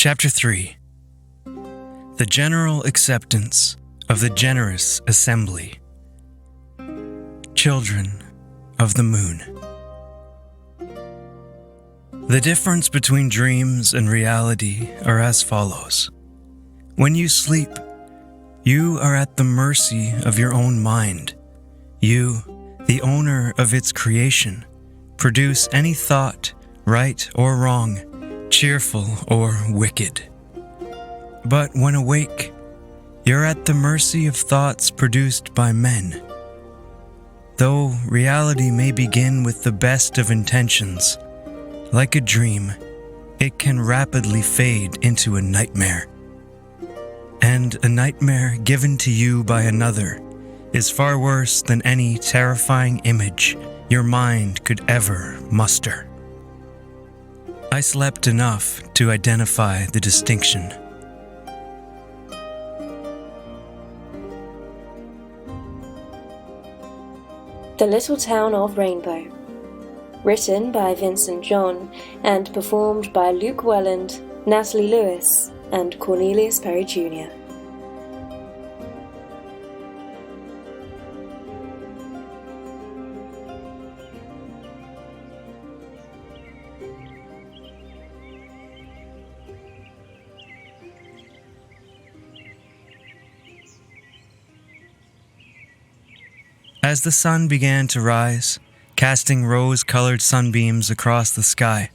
Chapter 3. The General Acceptance of the Generous Assembly. Children of the Moon. The difference between dreams and reality are as follows. When you sleep, you are at the mercy of your own mind. You, the owner of its creation, produce any thought, right or wrong, cheerful or wicked. But when awake, you're at the mercy of thoughts produced by men. Though reality may begin with the best of intentions, like a dream, it can rapidly fade into a nightmare. And a nightmare given to you by another is far worse than any terrifying image your mind could ever muster. I slept enough to identify the distinction. The Little Town of Rainbow. Written by Vincent John and performed by Luke Welland, Natalie Lewis, and Cornelius Perry Jr. As the sun began to rise, casting rose-colored sunbeams across the sky,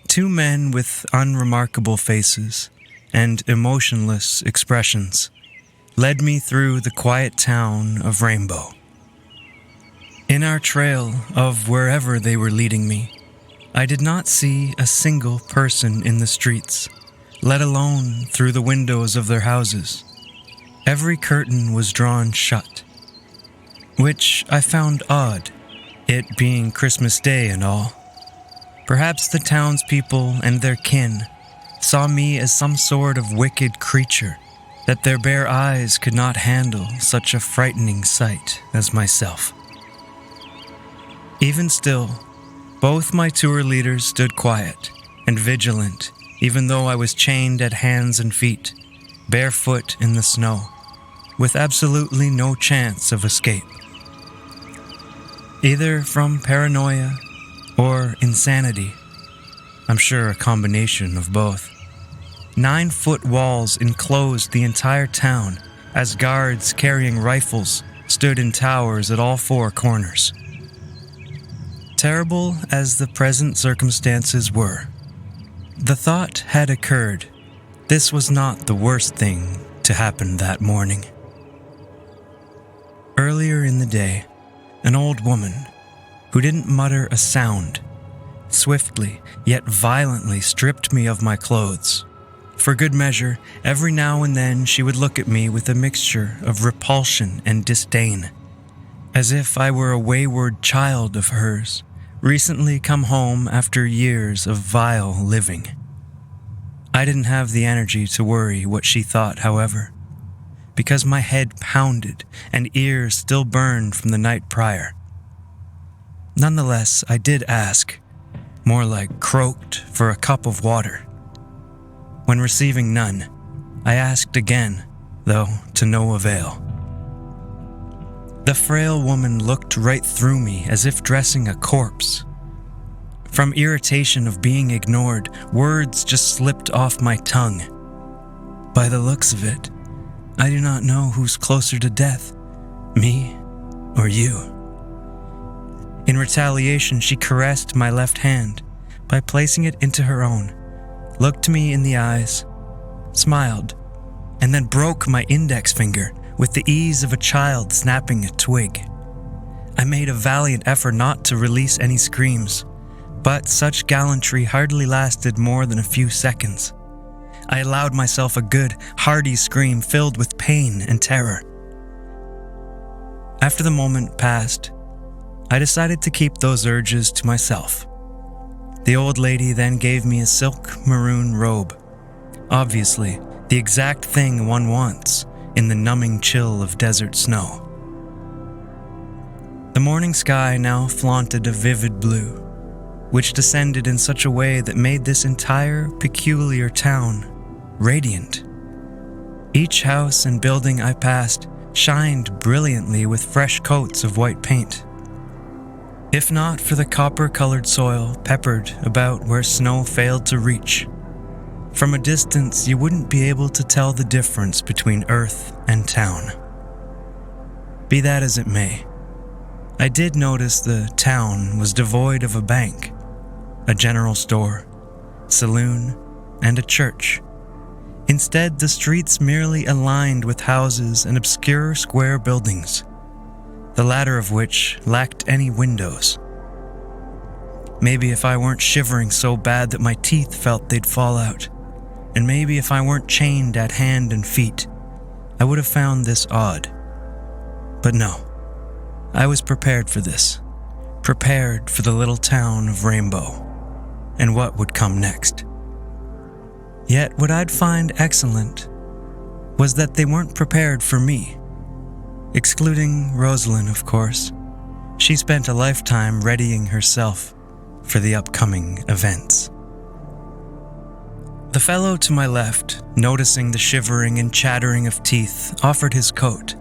two men with unremarkable faces and emotionless expressions led me through the quiet town of Rainbow. In our trail of wherever they were leading me, I did not see a single person in the streets, let alone through the windows of their houses. Every curtain was drawn shut, which I found odd, it being Christmas Day and all. Perhaps the townspeople and their kin saw me as some sort of wicked creature, that their bare eyes could not handle such a frightening sight as myself. Even still, both my tour leaders stood quiet and vigilant, even though I was chained at hands and feet, barefoot in the snow, with absolutely no chance of escape. Either from paranoia or insanity. I'm sure a combination of both. 9-foot walls enclosed the entire town as guards carrying rifles stood in towers at all four corners. Terrible as the present circumstances were, the thought had occurred, this was not the worst thing to happen that morning. Earlier in the day, an old woman, who didn't mutter a sound, swiftly yet violently stripped me of my clothes. For good measure, every now and then she would look at me with a mixture of repulsion and disdain, as if I were a wayward child of hers, recently come home after years of vile living. I didn't have the energy to worry what she thought, however, because my head pounded and ears still burned from the night prior. Nonetheless, I did ask, more like croaked, for a cup of water. When receiving none, I asked again, though to no avail. The frail woman looked right through me as if dressing a corpse. From irritation of being ignored, words just slipped off my tongue. By the looks of it, I do not know who's closer to death, me or you. In retaliation, she caressed my left hand by placing it into her own, looked me in the eyes, smiled, and then broke my index finger with the ease of a child snapping a twig. I made a valiant effort not to release any screams, but such gallantry hardly lasted more than a few seconds. I allowed myself a good, hearty scream filled with pain and terror. After the moment passed, I decided to keep those urges to myself. The old lady then gave me a silk maroon robe, obviously the exact thing one wants in the numbing chill of desert snow. The morning sky now flaunted a vivid blue, which descended in such a way that made this entire peculiar town radiant. Each house and building I passed shined brilliantly with fresh coats of white paint. If not for the copper-colored soil peppered about where snow failed to reach, from a distance you wouldn't be able to tell the difference between earth and town. Be that as it may, I did notice the town was devoid of a bank, a general store, saloon, and a church. Instead, the streets merely aligned with houses and obscure square buildings, the latter of which lacked any windows. Maybe if I weren't shivering so bad that my teeth felt they'd fall out, and maybe if I weren't chained at hand and feet, I would have found this odd. But no, I was prepared for this, prepared for the little town of Rainbow, and what would come next. Yet what I'd find excellent was that they weren't prepared for me. Excluding Rosalind, of course. She spent a lifetime readying herself for the upcoming events. The fellow to my left, noticing the shivering and chattering of teeth, offered his coat.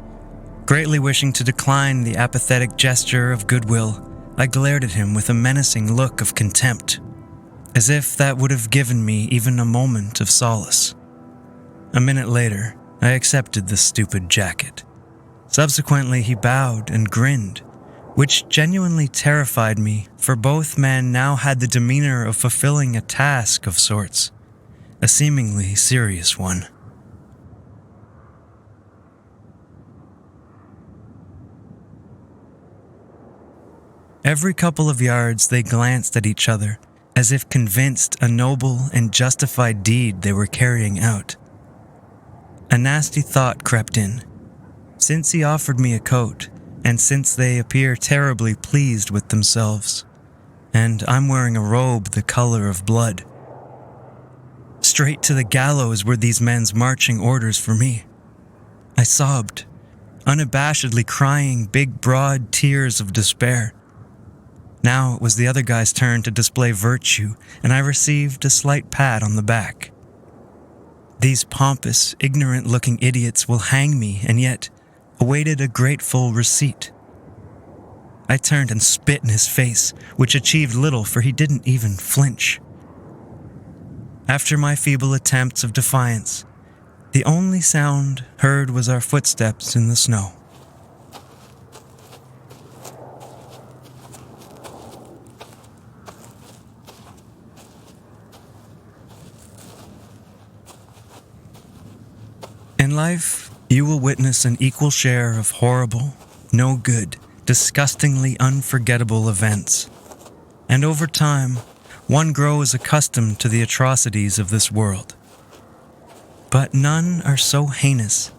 Greatly wishing to decline the apathetic gesture of goodwill, I glared at him with a menacing look of contempt, as if that would have given me even a moment of solace. A minute later, I accepted the stupid jacket. Subsequently, he bowed and grinned, which genuinely terrified me, for both men now had the demeanor of fulfilling a task of sorts, a seemingly serious one. Every couple of yards they glanced at each other, as if convinced a noble and justified deed they were carrying out. A nasty thought crept in. Since he offered me a coat, and since they appear terribly pleased with themselves, and I'm wearing a robe the color of blood, straight to the gallows were these men's marching orders for me. I sobbed, unabashedly crying big broad tears of despair. Now it was the other guy's turn to display virtue, and I received a slight pat on the back. These pompous, ignorant-looking idiots will hang me, and yet awaited a grateful receipt. I turned and spit in his face, which achieved little, for he didn't even flinch. After my feeble attempts of defiance, the only sound heard was our footsteps in the snow. In life, you will witness an equal share of horrible, no good, disgustingly unforgettable events. And over time, one grows accustomed to the atrocities of this world. But none are so heinous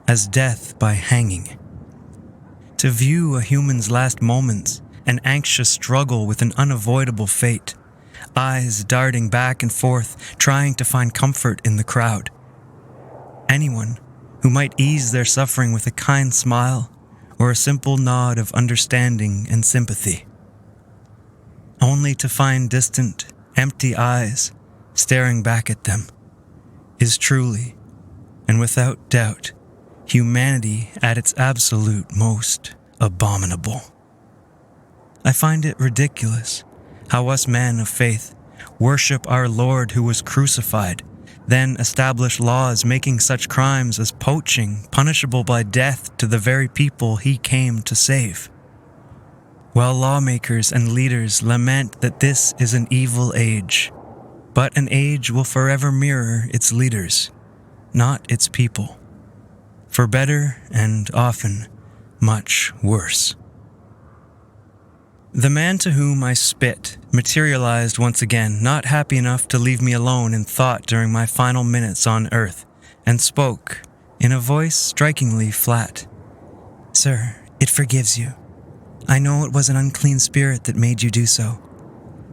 as death by hanging. To view a human's last moments, an anxious struggle with an unavoidable fate, eyes darting back and forth, trying to find comfort in the crowd. Anyone who might ease their suffering with a kind smile or a simple nod of understanding and sympathy, only to find distant, empty eyes staring back at them, is truly, and without doubt, humanity at its absolute most abominable. I find it ridiculous how us men of faith worship our Lord who was crucified, then establish laws making such crimes as poaching punishable by death to the very people he came to save. While lawmakers and leaders lament that this is an evil age, but an age will forever mirror its leaders, not its people, for better and often much worse. The man to whom I spit materialized once again, not happy enough to leave me alone in thought during my final minutes on Earth, and spoke in a voice strikingly flat. "Sir, it forgives you. I know it was an unclean spirit that made you do so,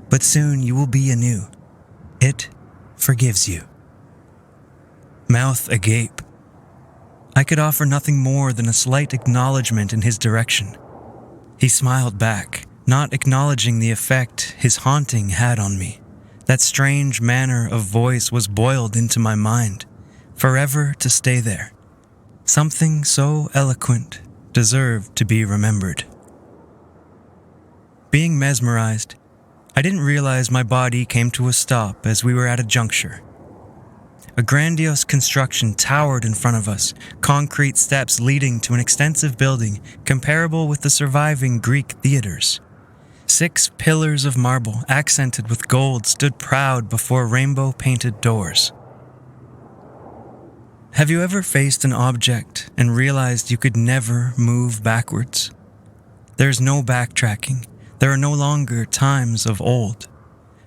but soon you will be anew. It forgives you." Mouth agape, I could offer nothing more than a slight acknowledgement in his direction. He smiled back, not acknowledging the effect his haunting had on me. That strange manner of voice was boiled into my mind, forever to stay there. Something so eloquent deserved to be remembered. Being mesmerized, I didn't realize my body came to a stop as we were at a juncture. A grandiose construction towered in front of us, concrete steps leading to an extensive building comparable with the surviving Greek theaters. 6 pillars of marble, accented with gold, stood proud before rainbow-painted doors. Have you ever faced an object and realized you could never move backwards? There's no backtracking. There are no longer times of old.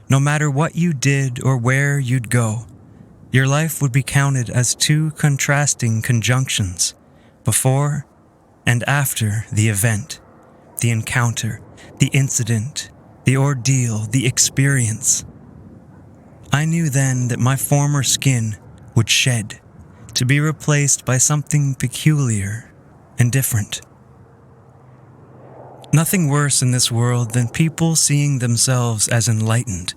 No matter what you did or where you'd go, your life would be counted as 2 contrasting conjunctions, before and after the event, the encounter, the incident, the ordeal, the experience. I knew then that my former skin would shed, to be replaced by something peculiar and different. Nothing worse in this world than people seeing themselves as enlightened,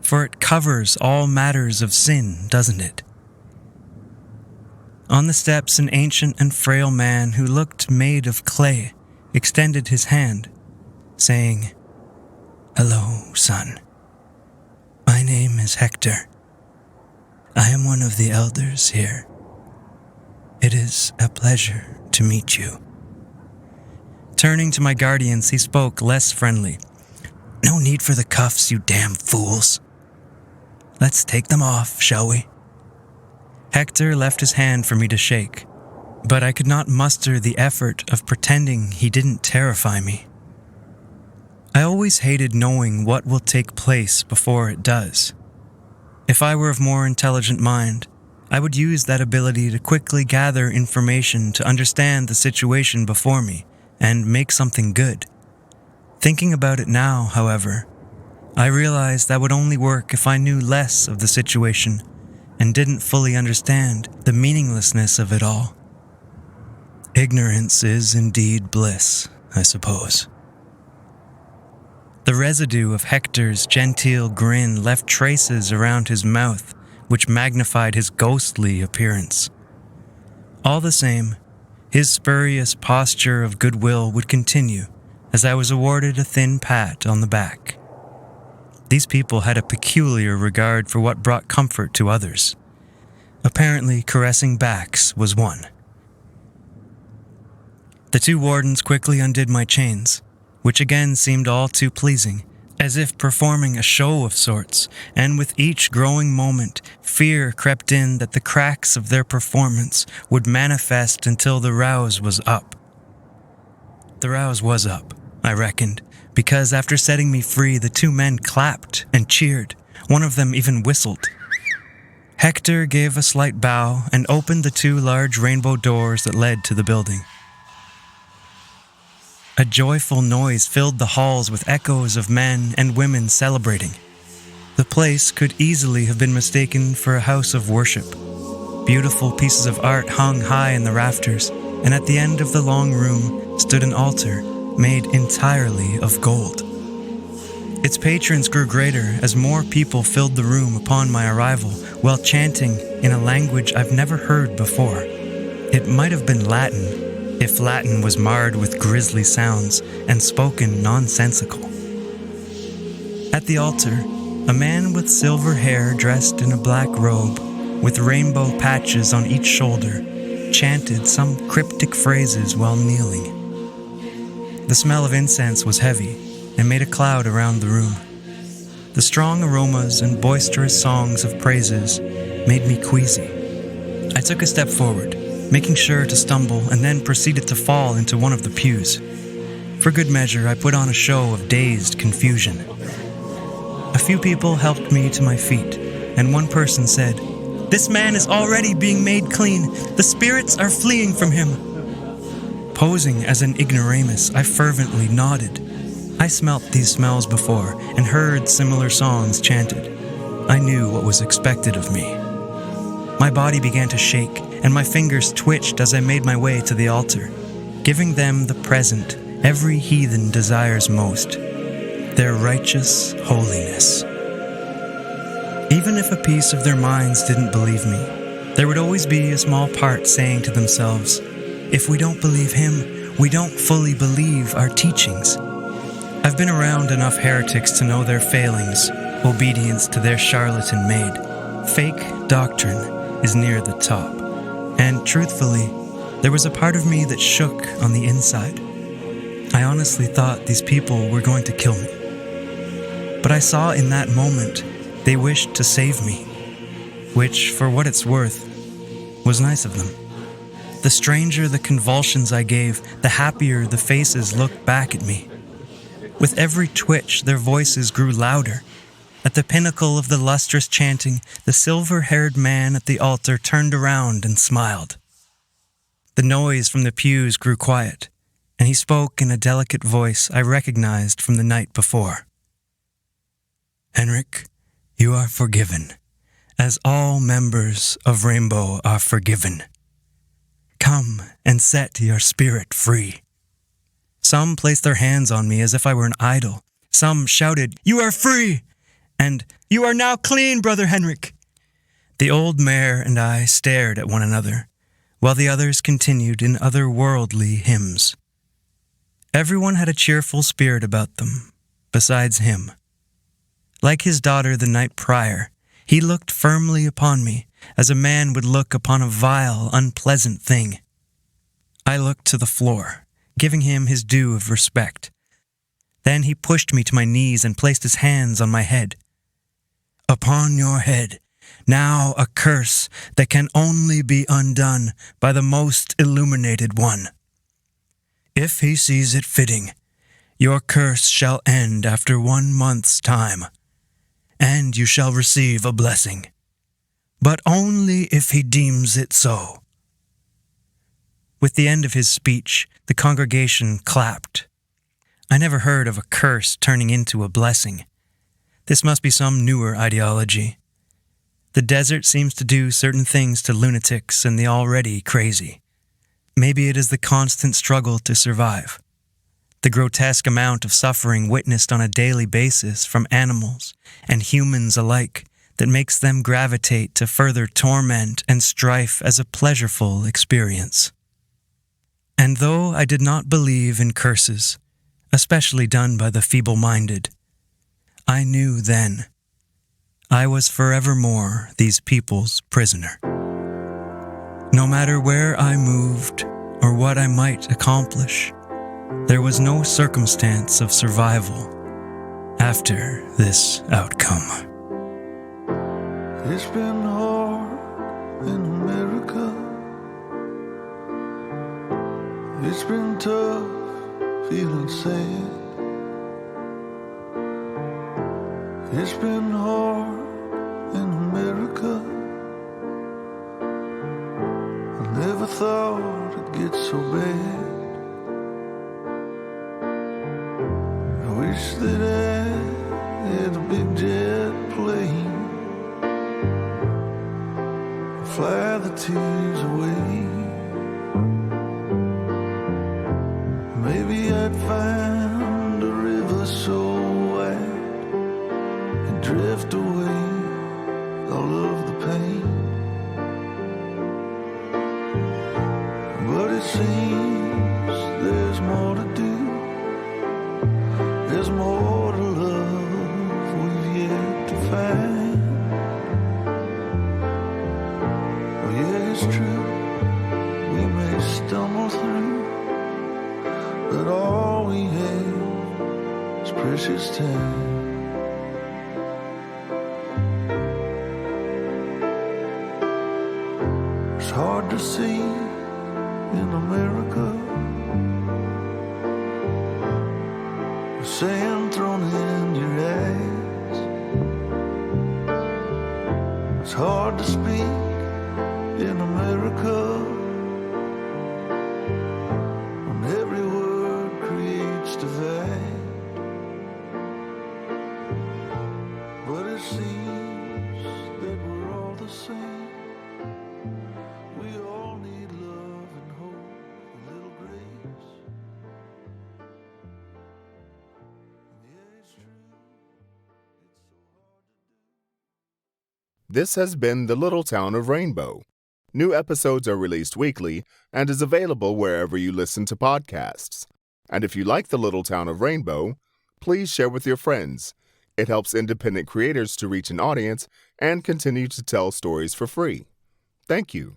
for it covers all matters of sin, doesn't it? On the steps, an ancient and frail man who looked made of clay extended his hand, saying, "Hello, son. My name is Hector. I am one of the elders here. It is a pleasure to meet you." Turning to my guardians, he spoke less friendly. "No need for the cuffs, you damn fools. Let's take them off, shall we?" Hector left his hand for me to shake, but I could not muster the effort of pretending he didn't terrify me. I always hated knowing what will take place before it does. If I were of more intelligent mind, I would use that ability to quickly gather information to understand the situation before me and make something good. Thinking about it now, however, I realized that would only work if I knew less of the situation and didn't fully understand the meaninglessness of it all. Ignorance is indeed bliss, I suppose. The residue of Hector's genteel grin left traces around his mouth, which magnified his ghostly appearance. All the same, his spurious posture of goodwill would continue as I was awarded a thin pat on the back. These people had a peculiar regard for what brought comfort to others. Apparently, caressing backs was one. The 2 wardens quickly undid my chains, which again seemed all too pleasing, as if performing a show of sorts, and with each growing moment, fear crept in that the cracks of their performance would manifest until the rouse was up. The rouse was up, I reckoned, because after setting me free, the 2 men clapped and cheered. One of them even whistled. Hector gave a slight bow and opened the 2 large rainbow doors that led to the building. A joyful noise filled the halls with echoes of men and women celebrating. The place could easily have been mistaken for a house of worship. Beautiful pieces of art hung high in the rafters, and at the end of the long room stood an altar made entirely of gold. Its patrons grew greater as more people filled the room upon my arrival while chanting in a language I've never heard before. It might have been Latin, if Latin was marred with grisly sounds and spoken nonsensical. At the altar, a man with silver hair dressed in a black robe, with rainbow patches on each shoulder, chanted some cryptic phrases while kneeling. The smell of incense was heavy and made a cloud around the room. The strong aromas and boisterous songs of praises made me queasy. I took a step forward, making sure to stumble, and then proceeded to fall into one of the pews. For good measure, I put on a show of dazed confusion. A few people helped me to my feet, and one person said, "This man is already being made clean. The spirits are fleeing from him." Posing as an ignoramus, I fervently nodded. I smelt these smells before and heard similar songs chanted. I knew what was expected of me. My body began to shake, and my fingers twitched as I made my way to the altar, giving them the present every heathen desires most, their righteous holiness. Even if a piece of their minds didn't believe me, there would always be a small part saying to themselves, if we don't believe him, we don't fully believe our teachings. I've been around enough heretics to know their failings, obedience to their charlatan maid. Fake doctrine is near the top. And truthfully, there was a part of me that shook on the inside. I honestly thought these people were going to kill me. But I saw in that moment they wished to save me, which, for what it's worth, was nice of them. The stranger the convulsions I gave, the happier the faces looked back at me. With every twitch, their voices grew louder. At the pinnacle of the lustrous chanting, the silver-haired man at the altar turned around and smiled. The noise from the pews grew quiet, and he spoke in a delicate voice I recognized from the night before. Henrik, you are forgiven, as all members of Rainbow are forgiven. Come and set your spirit free. Some placed their hands on me as if I were an idol. Some shouted, "You are free!" and "You are now clean, Brother Henrik!" The old mare and I stared at one another, while the others continued in otherworldly hymns. Everyone had a cheerful spirit about them, besides him. Like his daughter the night prior, he looked firmly upon me, as a man would look upon a vile, unpleasant thing. I looked to the floor, giving him his due of respect. Then he pushed me to my knees and placed his hands on my head. Upon your head, now a curse that can only be undone by the most illuminated one. If he sees it fitting, your curse shall end after 1 month's time, and you shall receive a blessing, but only if he deems it so. With the end of his speech, the congregation clapped. I never heard of a curse turning into a blessing. This must be some newer ideology. The desert seems to do certain things to lunatics and the already crazy. Maybe it is the constant struggle to survive, the grotesque amount of suffering witnessed on a daily basis from animals and humans alike that makes them gravitate to further torment and strife as a pleasureful experience. And though I did not believe in curses, especially done by the feeble-minded, I knew then I was forevermore these people's prisoner. No matter where I moved or what I might accomplish, there was no circumstance of survival after this outcome. It's been hard in America. It's been tough, feeling sad. It's been hard in America. I never thought it'd get so bad. I wish that I had a big jet plane, fly the tears away. Maybe I'd find a river so wide and drift away all of the pain. But it seems there's more to do. There's more to love we've yet to find. Oh yeah, it's true, we may stumble through, but all we have is precious time. It's hard to see in America, the sand thrown in your eyes. It's hard to speak in America when every word creates divide. But it seems that we're all the same. We all need love and hope, a little grace. Yeah, it's true. This has been The Little Town of Rainbow. New episodes are released weekly and is available wherever you listen to podcasts. And if you like The Little Town of Rainbow, please share with your friends. It helps independent creators to reach an audience and continue to tell stories for free. Thank you.